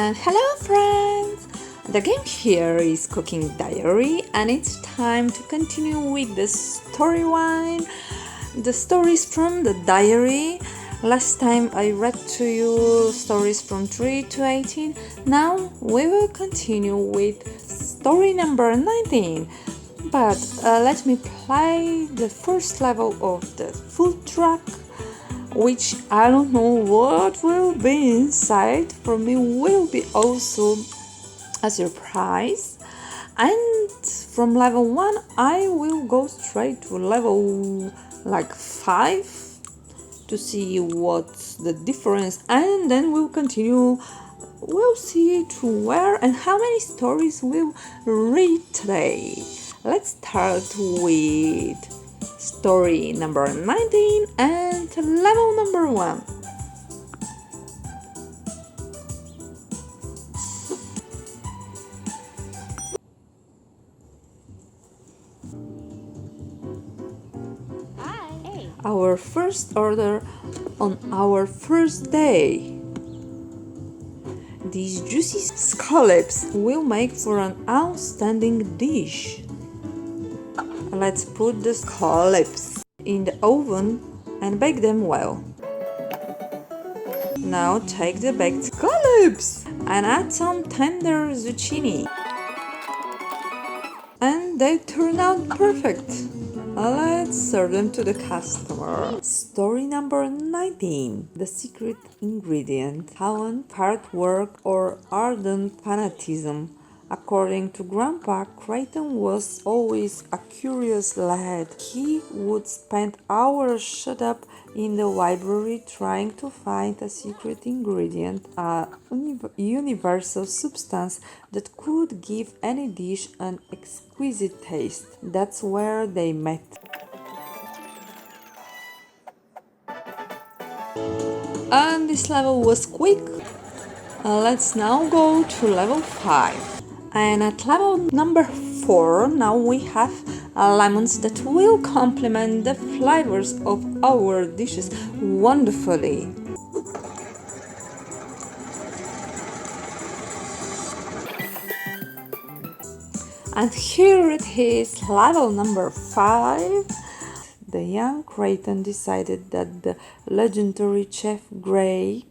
And hello friends! The game here is Cooking Diary and it's time to continue with the story one. The stories from the diary. Last time I read to you stories from 3 to 18. Now we will continue with story number 19. But let me play the first level of the food truck, which I don't know what will be inside. For me will be also a surprise. And from level 1 I will go straight to level 5 to see what's the difference, and then we'll continue. We'll see to where and how many stories we'll read today. Let's start with story number 19 and level number 1. Our first order on our first day. These juicy scallops will make for an outstanding dish. Let's put the scallops in the oven and bake them well. Now take the baked scallops and add some tender zucchini. And they turn out perfect. Let's serve them to the customer. Story number 19. The secret ingredient. Talent, hard work, or ardent fanatism. According to Grandpa, Creighton was always a curious lad. He would spend hours shut up in the library trying to find a secret ingredient, a universal substance that could give any dish an exquisite taste. That's where they met. And this level was quick. Let's now go to level 5. And at level number 4, now we have lemons that will complement the flavors of our dishes wonderfully. And here it is, level number 5. The young Creighton decided that the legendary Chef Gray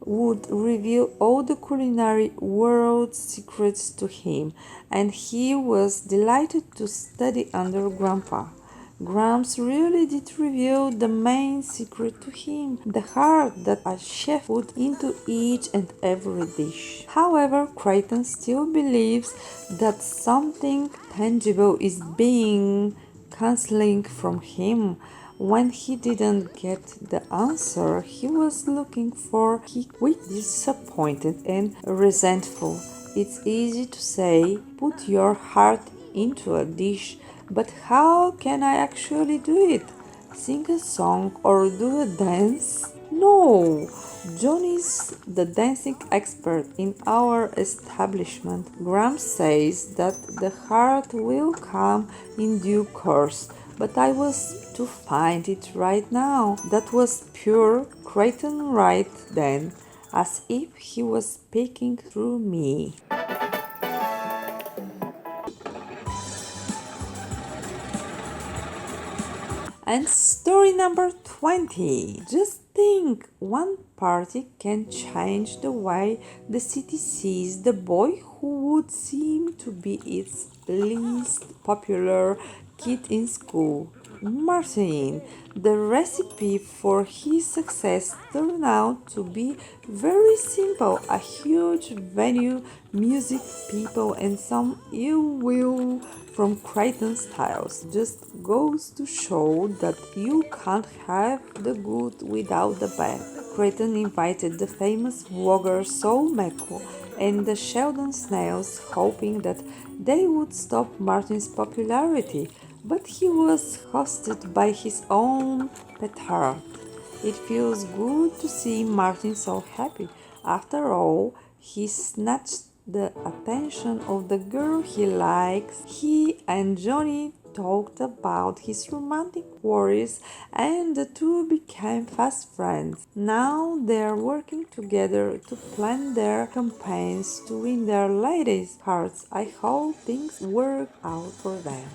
would reveal all the culinary world's secrets to him, and he was delighted to study under Grandpa. Gramps really did reveal the main secret to him, the heart that a chef put into each and every dish. However, Creighton still believes that something tangible is being concealed from him. When he didn't get the answer he was looking for, he was disappointed and resentful. It's easy to say, put your heart into a dish, but how can I actually do it? Sing a song or do a dance? No! Johnny's the dancing expert in our establishment. Graham says that the heart will come in due course, but I was to find it right now. That was pure Creighton right then, as if he was speaking through me. And story number 20. Just think, one party can change the way the city sees the boy who would seem to be its least popular kid in school. Martin. The recipe for his success turned out to be very simple: a huge venue, music, people, and some ill will from Creighton styles. Just goes to show that you can't have the good without the bad. Creighton invited the famous vlogger Saul Mecco and the Sheldon Snails, hoping that they would stop Martin's popularity, but he was hosted by his own petard. It feels good to see Martin so happy. After all, he snatched the attention of the girl he likes. He and Johnny talked about his romantic worries and the two became fast friends. Now they're working together to plan their campaigns to win their ladies' hearts. I hope things work out for them.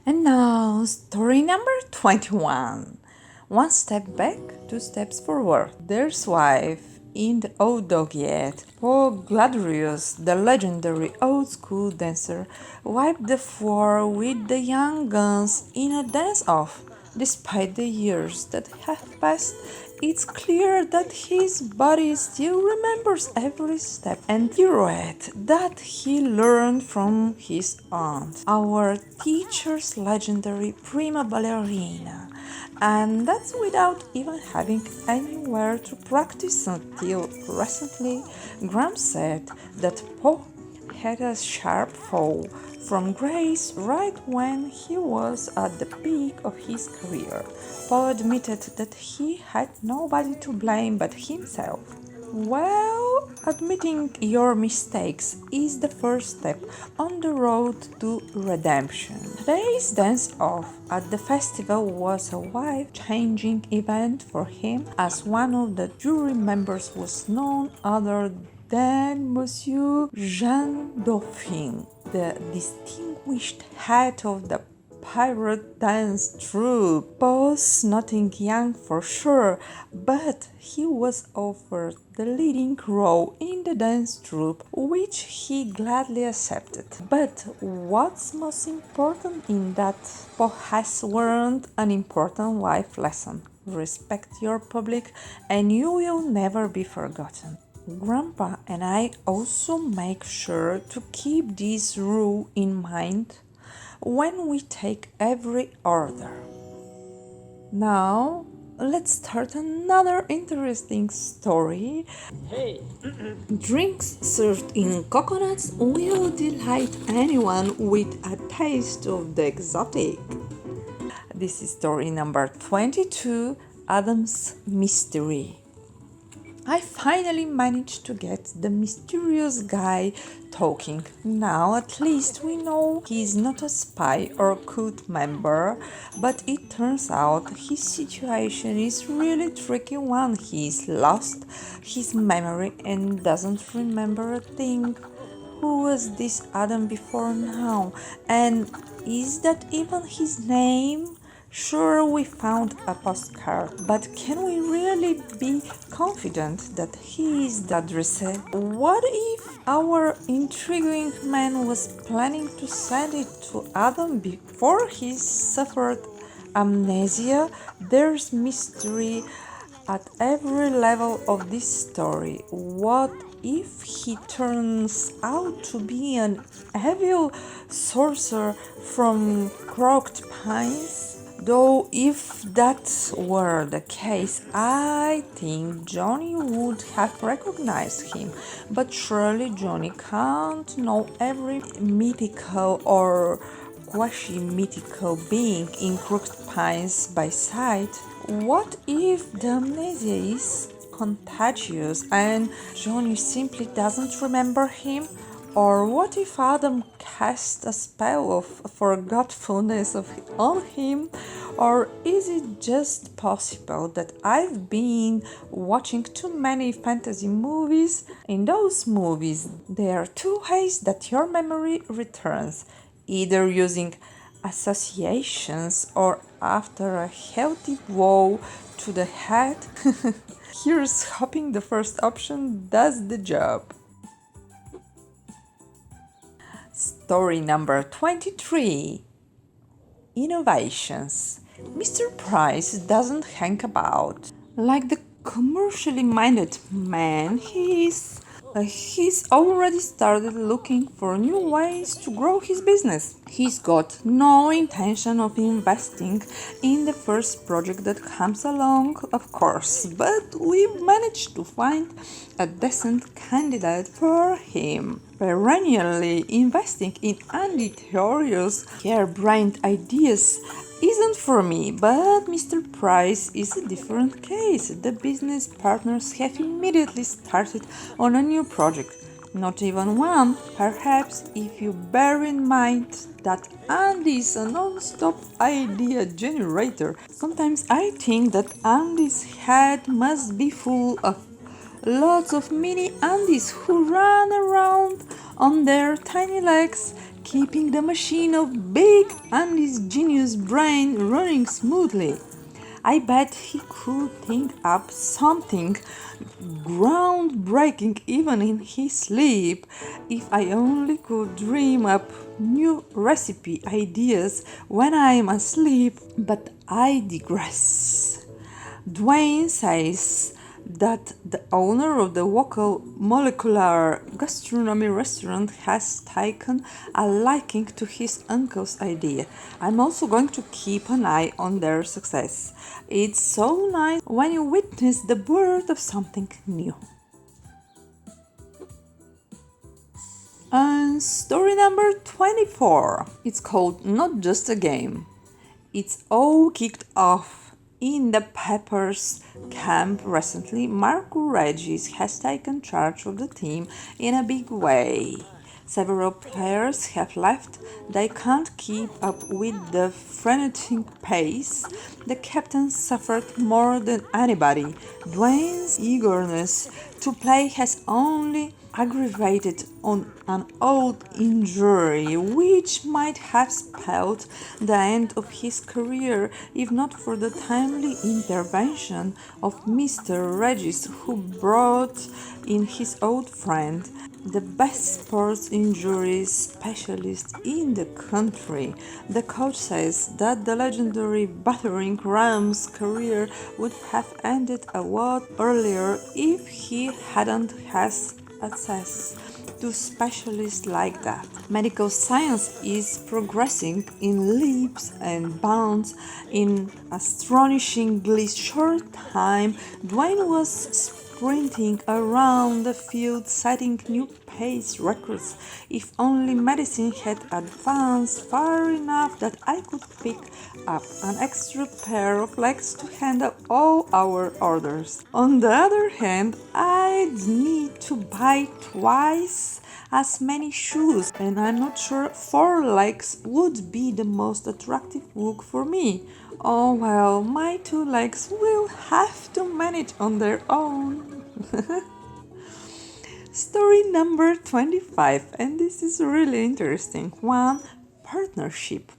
And now, story number 21. One step back, two steps forward. There's wife in the old dog yet. Poor Gladius, the legendary old school dancer, wiped the floor with the young guns in a dance-off. Despite the years that have passed, it's clear that his body still remembers every step and pirouette that he learned from his aunt, our teacher's legendary prima ballerina. And that's without even having anywhere to practice until recently. Graham said that Poe had a sharp fall from grace right when he was at the peak of his career. Paul admitted that he had nobody to blame but himself. Well, admitting your mistakes is the first step on the road to redemption. Today's dance-off at the festival was a life-changing event for him, as one of the jury members was none other than Monsieur Jean Dauphin, the distinguished head of the pirate dance troupe. Both nothing young for sure, but he was offered the leading role in the dance troupe, which he gladly accepted. But what's most important in that, Poe has learned an important life lesson. Respect your public and you will never be forgotten. Grandpa and I also make sure to keep this rule in mind when we take every order. Now, let's start another interesting story. Hey, Drinks served in coconuts will delight anyone with a taste of the exotic. This is story number 22, Adam's Mystery. I finally managed to get the mysterious guy talking. Now at least we know he's not a spy or cult member, but it turns out his situation is really tricky one. He's lost his memory and doesn't remember a thing. Who was this Adam before now? And is that even his name? Sure, we found a postcard, but can we really be confident that he is the addressee? What if our intriguing man was planning to send it to Adam before he suffered amnesia? There's mystery at every level of this story. What if he turns out to be an evil sorcerer from Crooked Pines? Though if that were the case, I think Johnny would have recognized him. But surely Johnny can't know every mythical or quasi-mythical being in Crooked Pines by sight. What if the amnesia is contagious and Johnny simply doesn't remember him? Or what if Adam cast a spell of forgetfulness on him? Or is it just possible that I've been watching too many fantasy movies? In those movies, there are two ways that your memory returns, either using associations or after a healthy blow to the head. Here's hoping the first option does the job. Story number 23. Innovations. Mr. Price doesn't hang about. Like the commercially minded man he's already started looking for new ways to grow his business. He's got no intention of investing in the first project that comes along, of course, but we've managed to find a decent candidate for him. Perennially investing in ambitious, harebrained ideas isn't for me, but Mr. Price is a different case. The business partners have immediately started on a new project. Not even one, perhaps, if you bear in mind that Andy is a non-stop idea generator. Sometimes I think that Andy's head must be full of lots of mini Andys who run around on their tiny legs, keeping the machine of Big Andy's genius brain running smoothly. I bet he could think up something groundbreaking even in his sleep if I only could dream up new recipe ideas when I'm asleep. But I digress. Dwayne says that the owner of the local molecular gastronomy restaurant has taken a liking to his uncle's idea. I'm also going to keep an eye on their success. It's so nice when you witness the birth of something new. And story number 24. It's called Not Just a Game. It's all kicked off in the Peppers camp recently. Marco Regis has taken charge of the team in a big way. Several players have left. They can't keep up with the frenetic pace. The captain suffered more than anybody. Dwayne's eagerness to play has only aggravated on an old injury which might have spelled the end of his career if not for the timely intervention of Mr. Regis, who brought in his old friend, the best sports injuries specialist in the country. The coach says that the legendary battering ram's career would have ended a lot earlier if he hadn't has access to specialists like that. Medical science is progressing in leaps and bounds. In astonishingly short time, Dwayne was sprinting around the field setting new pace records. If only medicine had advanced far enough that I could pick up an extra pair of legs to handle all our orders. On the other hand, I'd need to buy twice as many shoes, and I'm not sure 4 legs would be the most attractive look for me. Oh well, my 2 legs will have to manage on their own. Story number 25, and this is really interesting one: partnership.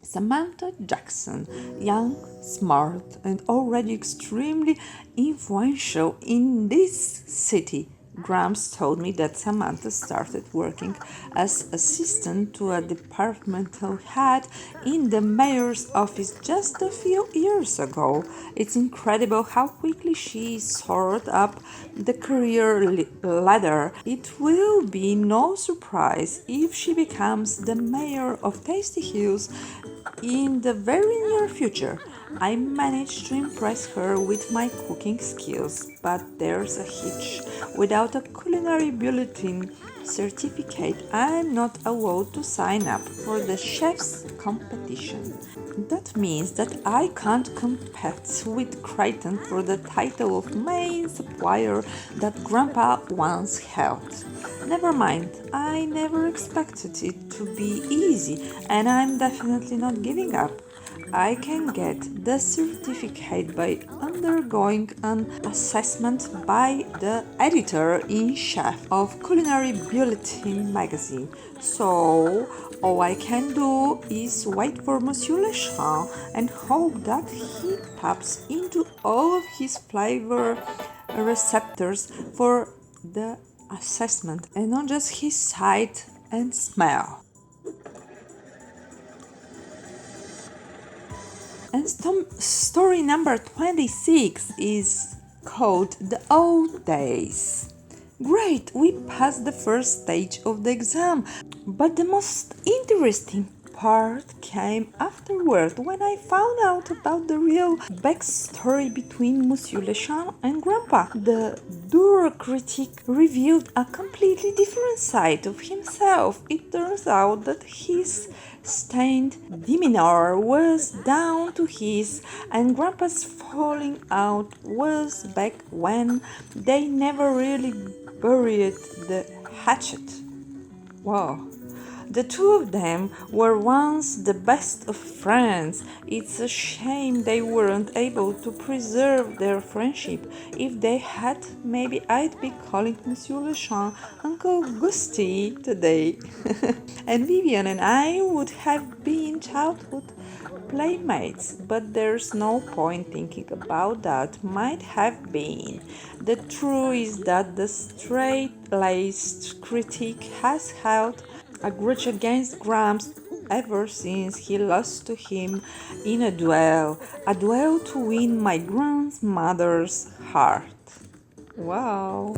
Samantha Jackson, young, smart, and already extremely influential in this city. Grams told me that Samantha started working as assistant to a departmental head in the mayor's office just a few years ago. It's incredible how quickly she soared up the career ladder. It will be no surprise if she becomes the mayor of Tasty Hills in the very near future. I managed to impress her with my cooking skills, but there's a hitch. Without a culinary bulletin certificate, I'm not allowed to sign up for the chef's competition. That means that I can't compete with Crichton for the title of main supplier that Grandpa once held. Never mind, I never expected it to be easy, and I'm definitely not giving up. I can get the certificate by undergoing an assessment by the editor-in-chief of Culinary Bulletin magazine. So, all I can do is wait for Monsieur Lechamp and hope that he taps into all of his flavor receptors for the assessment and not just his sight and smell. And story number 26 is called The Old Days. Great, we passed the first stage of the exam, but the most interesting part came afterward when I found out about the real backstory between Monsieur Lechamp and Grandpa. The Dura critic revealed a completely different side of himself. It turns out that his stained demeanor was down to his and Grandpa's falling out was back when they never really buried the hatchet. Wow. The two of them were once the best of friends. It's a shame they weren't able to preserve their friendship. If they had, maybe I'd be calling Monsieur Lechamp Uncle Gusty today. And Vivian and I would have been childhood playmates, but there's no point thinking about that. Might have been. The truth is that the straight-laced critic has held a grudge against Grams ever since he lost to him in a duel to win my grandmother's heart. Wow.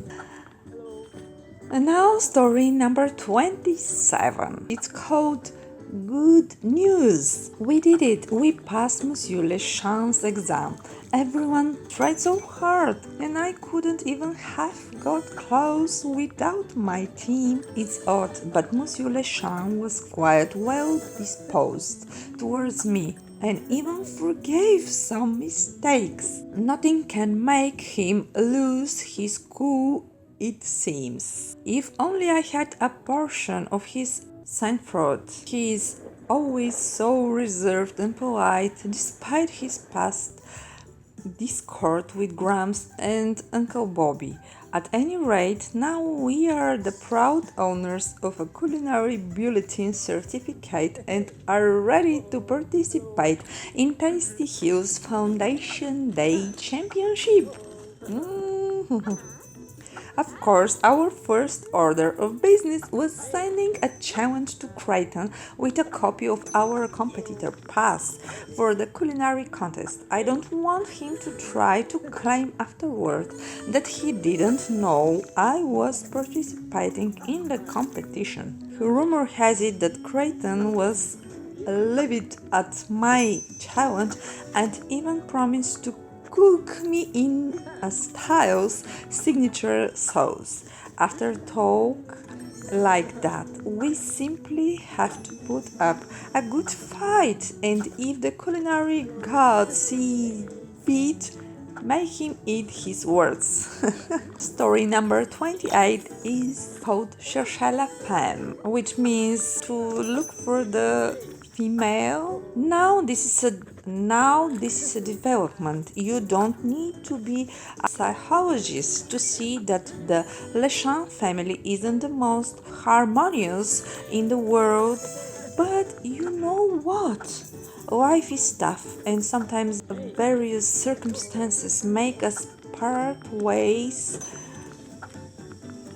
And now story number 27. It's called Good News. We did it. We passed Monsieur Lechamp's exam. Everyone tried so hard, and I couldn't even have got close without my team. It's odd, but Monsieur Lechamp was quite well disposed towards me and even forgave some mistakes. Nothing can make him lose his cool, it seems. If only I had a portion of his sang-froid. He is always so reserved and polite, despite his past discord with Grams and Uncle Bobby. At any rate, now we are the proud owners of a culinary bulletin certificate and are ready to participate in Tasty Hills Foundation Day Championship. Of course, our first order of business was sending a challenge to Creighton with a copy of our competitor pass for the culinary contest. I don't want him to try to claim afterward that he didn't know I was participating in the competition. Rumor has it that Creighton was livid at my challenge and even promised to cook me in a style's signature sauce. After talk like that, we simply have to put up a good fight, and if the culinary gods see fit, make him eat his words. Story number 28 is called Chercher la femme, which means to look for the female. Now this is a development. You don't need to be a psychologist to see that the Lechamp family isn't the most harmonious in the world, but you know what? Life is tough, and sometimes various circumstances make us part ways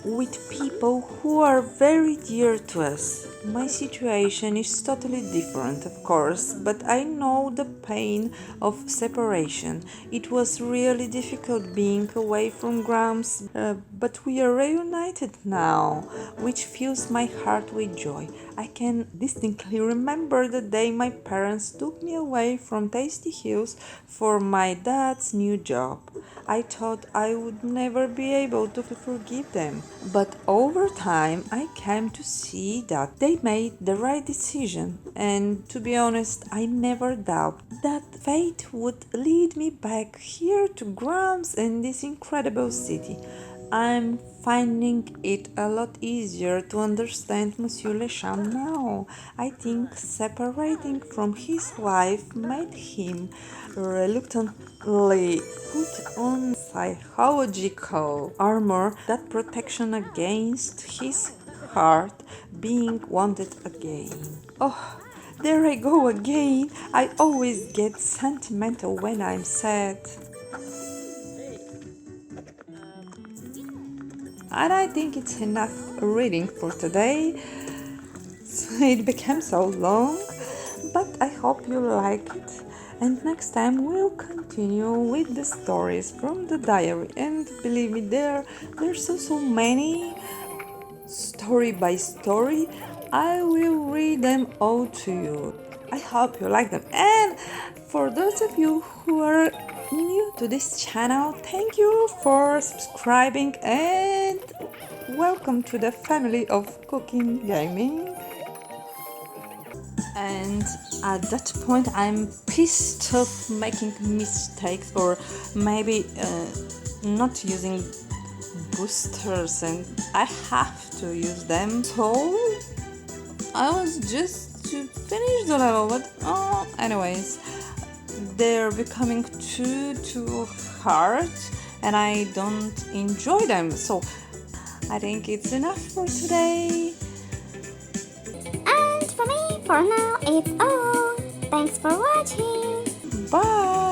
with people who are very dear to us. My situation is totally different, of course, but I know the pain of separation. It was really difficult being away from Grams, but we are reunited now, which fills my heart with joy. I can distinctly remember the day my parents took me away from Tasty Hills for my dad's new job. I thought I would never be able to forgive them, but over time I came to see that they made the right decision, and to be honest, I never doubted that fate would lead me back here to Grams and this incredible city. I'm finding it a lot easier to understand Monsieur Lechamp now. I think separating from his wife made him reluctantly put on psychological armor that protection against his heart being wounded again. Oh, there I go again. I always get sentimental when I'm sad. And I think it's enough reading for today. So it became so long, but I hope you like it. And next time we'll continue with the stories from the diary. And believe me, there's so many, story by story. I will read them all to you. I hope you like them. And for those of you who are new to this channel, thank you for subscribing and welcome to the family of cooking gaming. And at that point I'm pissed off making mistakes, or maybe not using boosters and I have to use them. So I was just to finish the level, but anyways, they're becoming too hard and I don't enjoy them. So I think it's enough for today. And for me, for now, it's all. Thanks for watching. Bye.